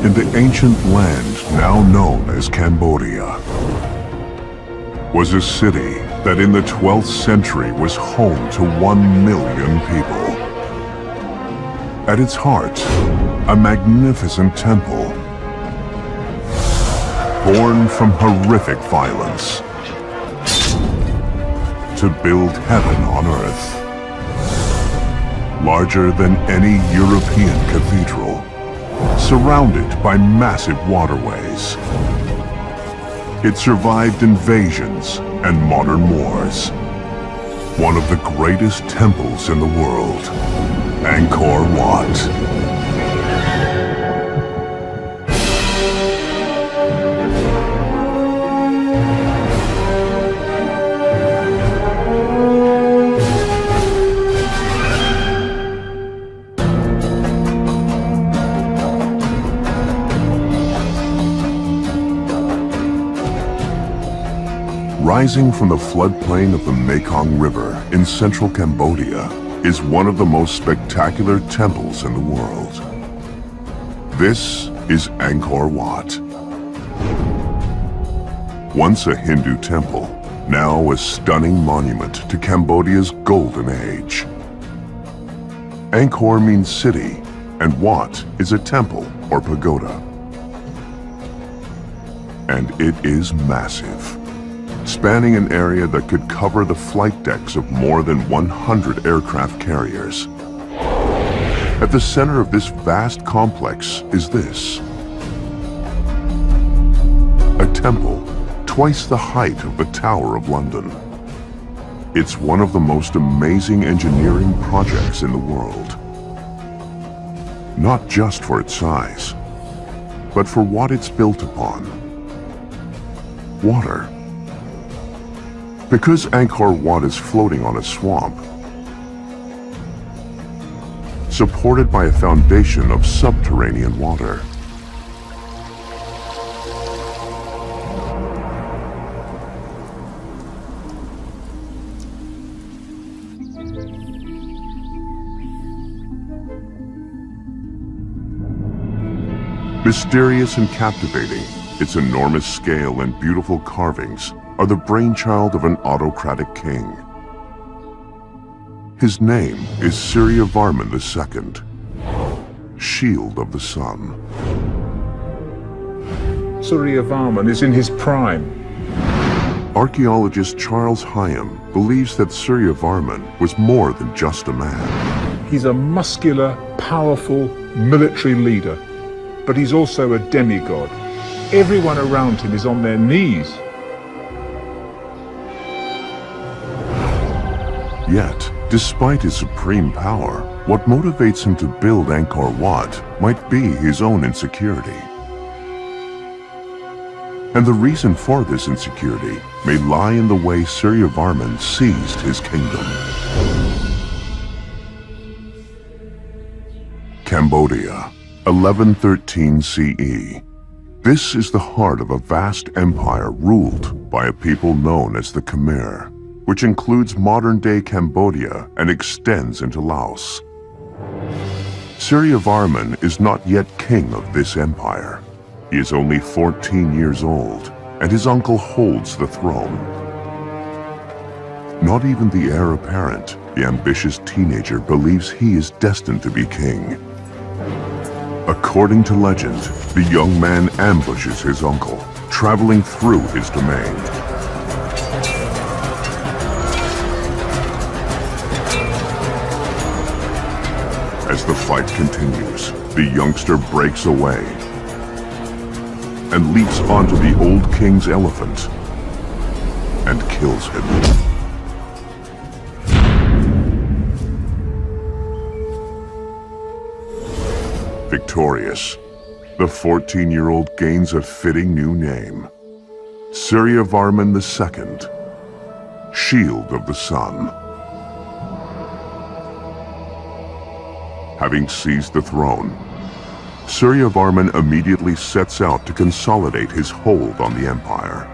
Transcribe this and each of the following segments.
in the ancient land now known as Cambodia, was a city that in the 12th century was home to 1 million people. At its heart, a magnificent temple, born from horrific violence, to build heaven on earth. Larger than any European cathedral, surrounded by massive waterways. It survived invasions and modern wars. One of the greatest temples in the world, Angkor Wat. Rising from the floodplain of the Mekong River in central Cambodia is one of the most spectacular temples in the world. This is Angkor Wat. Once a Hindu temple, now a stunning monument to Cambodia's golden age. Angkor means city, and Wat is a temple or pagoda. And it is massive, spanning an area that could cover the flight decks of more than 100 aircraft carriers. At the center of this vast complex is this: a temple twice the height of the Tower of London. It's one of the most amazing engineering projects in the world. Not just for its size, but for what it's built upon: water. Because Angkor Wat is floating on a swamp, supported by a foundation of subterranean water. Mysterious and captivating, its enormous scale and beautiful carvings are the brainchild of an autocratic king. His name is Suryavarman II, Shield of the Sun. Suryavarman is in his prime. Archaeologist Charles Hyam believes that Suryavarman was more than just a man. He's a muscular, powerful military leader, but he's also a demigod. Everyone around him is on their knees. Yet, despite his supreme power, what motivates him to build Angkor Wat might be his own insecurity. And the reason for this insecurity may lie in the way Suryavarman seized his kingdom. Cambodia, 1113 CE. This is the heart of a vast empire ruled by a people known as the Khmer, which includes modern-day Cambodia and extends into Laos. Suryavarman is not yet king of this empire. He is only 14 years old, and his uncle holds the throne. Not even the heir apparent, the ambitious teenager, believes he is destined to be king. According to legend, the young man ambushes his uncle, traveling through his domain. As the fight continues, the youngster breaks away and leaps onto the old king's elephant and kills him. Victorious, the 14-year-old gains a fitting new name: Suryavarman II, Shield of the Sun. Having seized the throne, Suryavarman immediately sets out to consolidate his hold on the empire.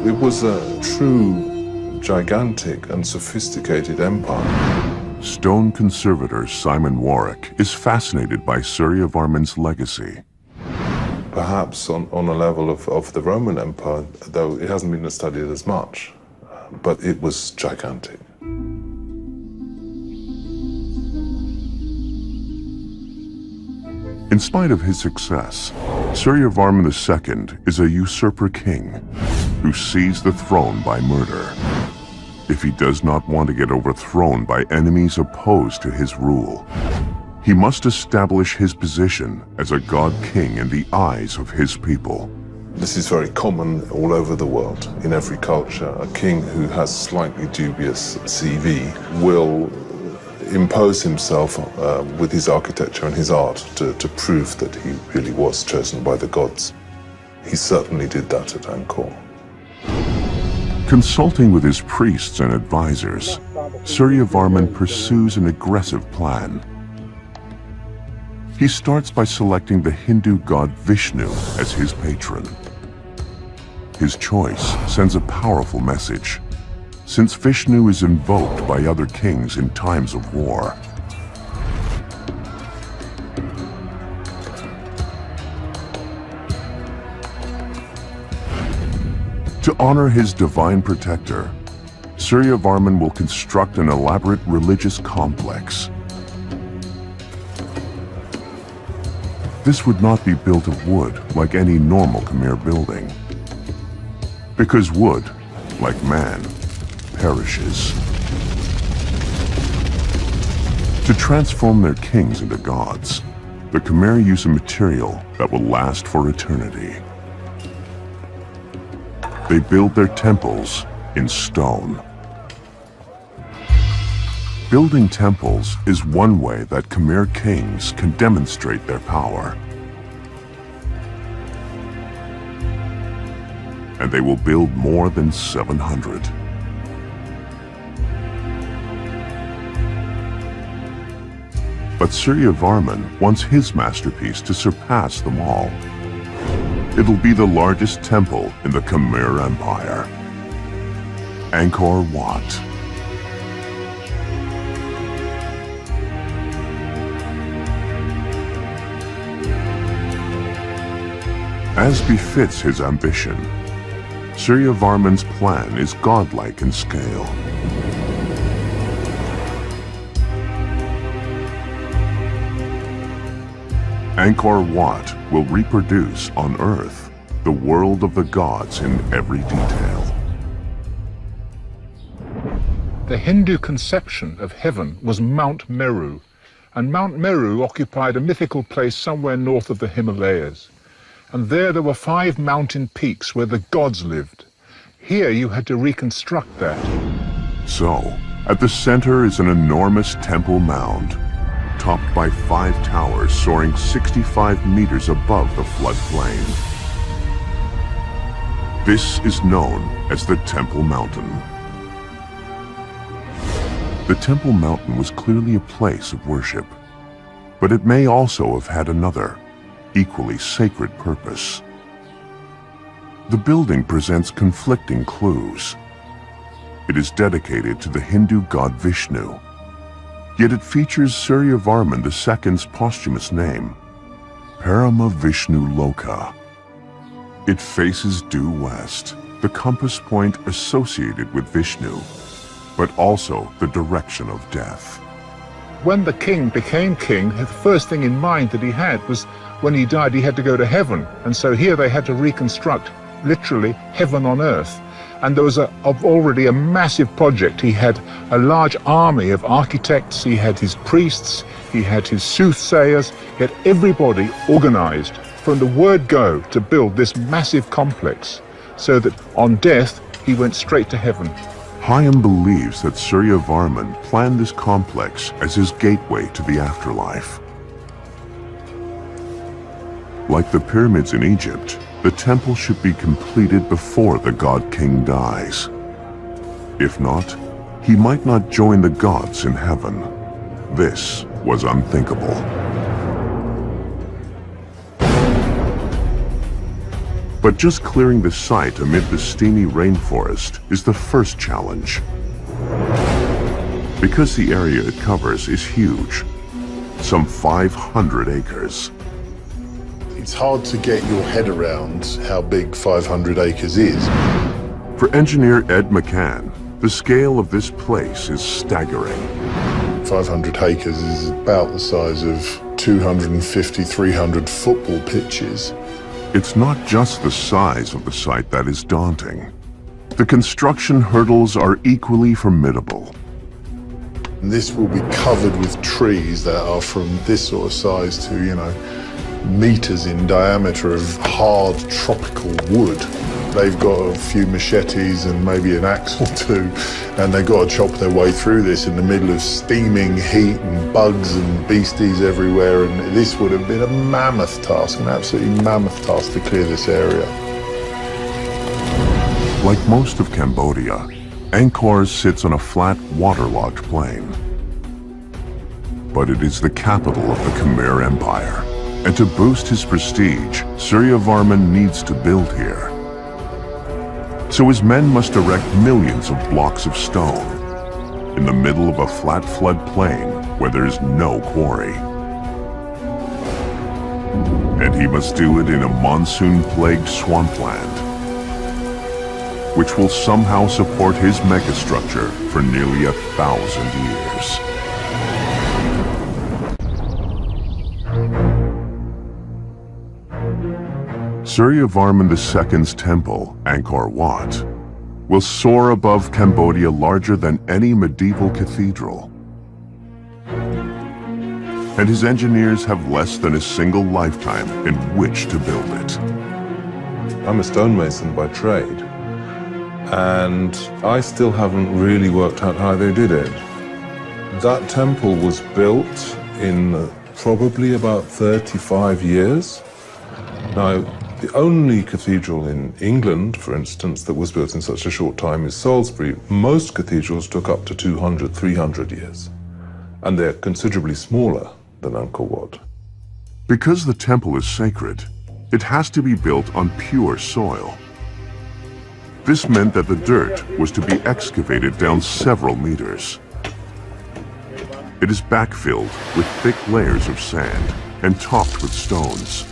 It was a true, gigantic and sophisticated empire. Stone conservator Simon Warwick is fascinated by Suryavarman's legacy. Perhaps on a level of the Roman Empire, though it hasn't been studied as much, but it was gigantic. In spite of his success, Suryavarman II is a usurper king who seized the throne by murder. If he does not want to get overthrown by enemies opposed to his rule, he must establish his position as a god-king in the eyes of his people. This is very common all over the world. In every culture, a king who has slightly dubious CV will impose himself with his architecture and his art to prove that he really was chosen by the gods. He certainly did that at Angkor. Consulting with his priests and advisors, Suryavarman pursues an aggressive plan. He starts by selecting the Hindu god Vishnu as his patron. His choice sends a powerful message, since Vishnu is invoked by other kings in times of war. To honor his divine protector, Suryavarman will construct an elaborate religious complex. This would not be built of wood like any normal Khmer building, because wood, like man, perishes. To transform their kings into gods, the Khmer use a material that will last for eternity. They build their temples in stone. Building temples is one way that Khmer kings can demonstrate their power. And they will build more than 700. But Suryavarman wants his masterpiece to surpass them all. It'll be the largest temple in the Khmer Empire. Angkor Wat. As befits his ambition, Suryavarman's plan is godlike in scale. Angkor Wat will reproduce on Earth the world of the gods in every detail. The Hindu conception of heaven was Mount Meru, and Mount Meru occupied a mythical place somewhere north of the Himalayas. And there were 5 mountain peaks where the gods lived. Here you had to reconstruct that. So, at the center is an enormous temple mound, topped by 5 towers soaring 65 meters above the floodplain. This is known as the Temple Mountain. The Temple Mountain was clearly a place of worship, but it may also have had another, equally sacred purpose. The building presents conflicting clues. It is dedicated to the Hindu god Vishnu, yet it features Suryavarman II's posthumous name, Parama Vishnu Loka. It faces due west, the compass point associated with Vishnu, but also the direction of death. When the king became king, the first thing in mind that he had was when he died, he had to go to heaven. And so here they had to reconstruct, literally, heaven on earth. And there was already a massive project. He had a large army of architects, he had his priests, he had his soothsayers, he had everybody organized from the word go to build this massive complex, so that on death, he went straight to heaven. Hayam believes that Suryavarman planned this complex as his gateway to the afterlife. Like the pyramids in Egypt, the temple should be completed before the god-king dies. If not, he might not join the gods in heaven. This was unthinkable. But just clearing the site amid the steamy rainforest is the first challenge. because the area it covers is huge, some 500 acres. It's hard to get your head around how big 500 acres is. For engineer Ed McCann, the scale of this place is staggering. 500 acres is about the size of 250, 300 football pitches. It's not just the size of the site that is daunting. The construction hurdles are equally formidable. This will be covered with trees that are from this sort of size to, meters in diameter of hard tropical wood. They've got a few machetes and maybe an axe or two, and they've got to chop their way through this in the middle of steaming heat and bugs and beasties everywhere, and this would have been a mammoth task, an absolutely mammoth task to clear this area. Like most of Cambodia, Angkor sits on a flat, waterlogged plain. But it is the capital of the Khmer Empire, and to boost his prestige, Suryavarman needs to build here. So his men must erect millions of blocks of stone in the middle of a flat flood plain where there is no quarry. And he must do it in a monsoon-plagued swampland, which will somehow support his megastructure for nearly 1,000 years. Suryavarman II's temple, Angkor Wat, will soar above Cambodia larger than any medieval cathedral. And his engineers have less than a single lifetime in which to build it. I'm a stonemason by trade, and I still haven't really worked out how they did it. That temple was built in probably about 35 years. Now, the only cathedral in England, for instance, that was built in such a short time is Salisbury. Most cathedrals took up to 200, 300 years, and they're considerably smaller than Angkor Wat. Because the temple is sacred, it has to be built on pure soil. This meant that the dirt was to be excavated down several meters. It is backfilled with thick layers of sand and topped with stones.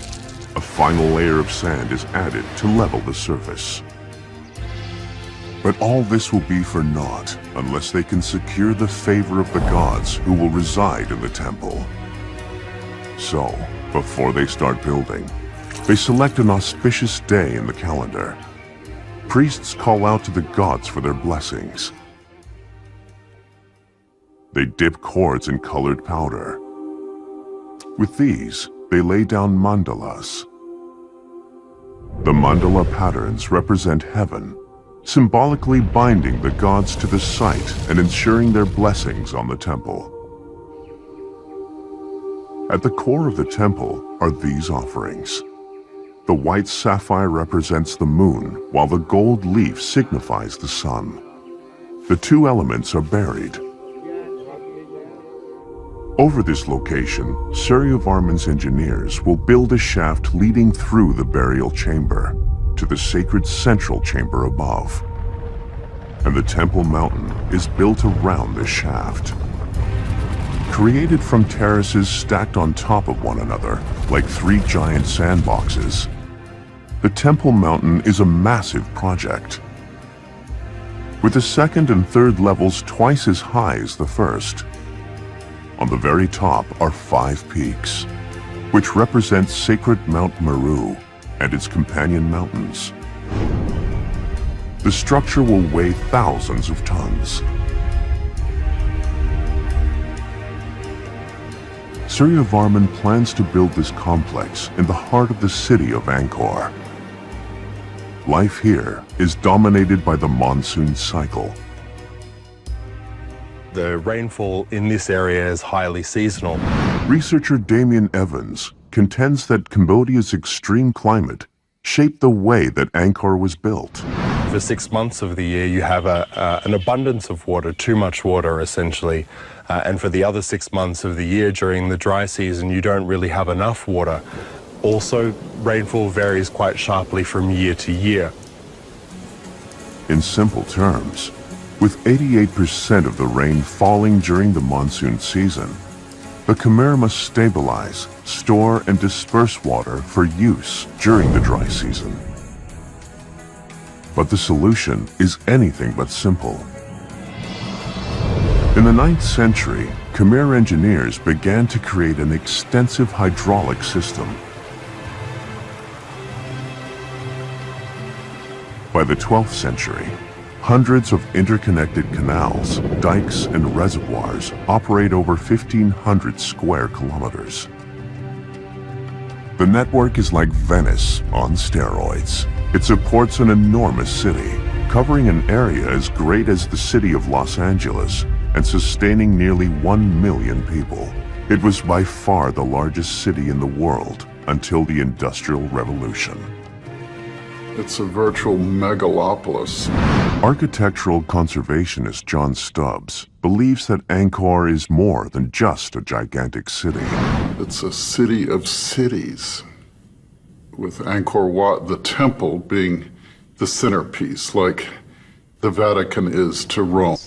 A final layer of sand is added to level the surface. But all this will be for naught unless they can secure the favor of the gods who will reside in the temple. So, before they start building, they select an auspicious day in the calendar. Priests call out to the gods for their blessings. They dip cords in colored powder. With these, they lay down mandalas. The mandala patterns represent heaven, symbolically binding the gods to the site and ensuring their blessings on the temple. At the core of the temple are these offerings. The white sapphire represents the moon, while the gold leaf signifies the sun. The two elements are buried. Over this location, Suryavarman's engineers will build a shaft leading through the burial chamber to the sacred central chamber above. And the temple mountain is built around this shaft. Created from terraces stacked on top of one another, like three giant sandboxes, the temple mountain is a massive project. With the second and third levels twice as high as the first. On the very top are 5 peaks, which represent sacred Mount Meru and its companion mountains. The structure will weigh thousands of tons. Suryavarman plans to build this complex in the heart of the city of Angkor. Life here is dominated by the monsoon cycle. The rainfall in this area is highly seasonal. Researcher Damien Evans contends that Cambodia's extreme climate shaped the way that Angkor was built. For 6 months of the year, you have an abundance of water, too much water essentially. And for the other 6 months of the year during the dry season, you don't really have enough water. Also, rainfall varies quite sharply from year to year. In simple terms, With 88% of the rain falling during the monsoon season, the Khmer must stabilize, store, and disperse water for use during the dry season. But the solution is anything but simple. In the 9th century, Khmer engineers began to create an extensive hydraulic system. By the 12th century, hundreds of interconnected canals, dikes, and reservoirs operate over 1,500 square kilometers. The network is like Venice on steroids. It supports an enormous city, covering an area as great as the city of Los Angeles and sustaining nearly 1 million people. It was by far the largest city in the world until the Industrial Revolution. It's a virtual megalopolis. Architectural conservationist John Stubbs believes that Angkor is more than just a gigantic city. It's a city of cities, with Angkor Wat, the temple, being the centerpiece, like the Vatican is to Rome.